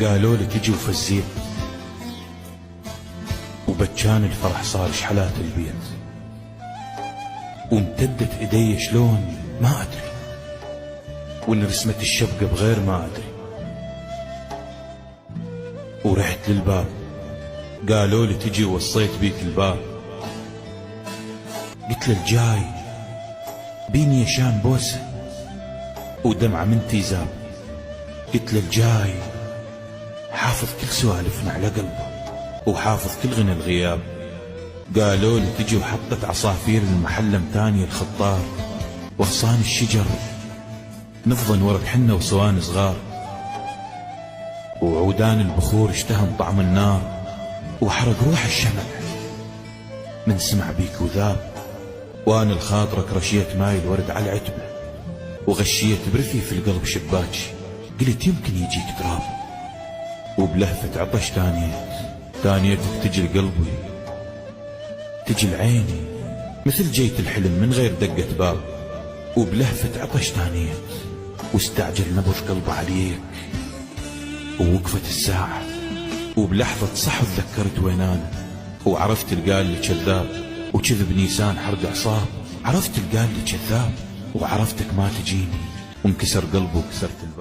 قالوا لي تجي وفزيت، وبجان الفرح صار شحلات البيت، وامتدت ايدي شلون ما ادري، وانرسمت الشبكة بغير ما ادري، ورحت للباب قالوا لي تجي ووصيت بيك الباب، قلت له الجاي بيني شام بوسه ودمعة من تيزاب، قلت له الجاي حافظ كل سوالفنا على قلبه وحافظ كل غنى الغياب، قالوا لي تجي وحطت عصافير المحلم تاني الخطار، واغصان الشجر نفضن ورق حنة وصوان صغار، وعودان البخور اشتهم طعم النار، وحرق روح الشمع من سمع بيك وذاب، وانا الخاطرك رشيت ماي الورد على العتبة، وغشيت برثي القلب شباكي، قلت يمكن يجيك تراب، وبلهفة عطش تانيتك تجي لقلبي تجي لعيني مثل جيت الحلم من غير دقة باب، وبلهفة عطش تانيت واستعجل نبض قلبي عليك، ووقفت الساعة وبلحظة صح تذكرت وين انا، وعرفت القال لي كذاب وكذب نيسان حرق عصاب، عرفت القال لي كذاب وعرفتك ما تجيني، وانكسر قلبي وكسرت الباب.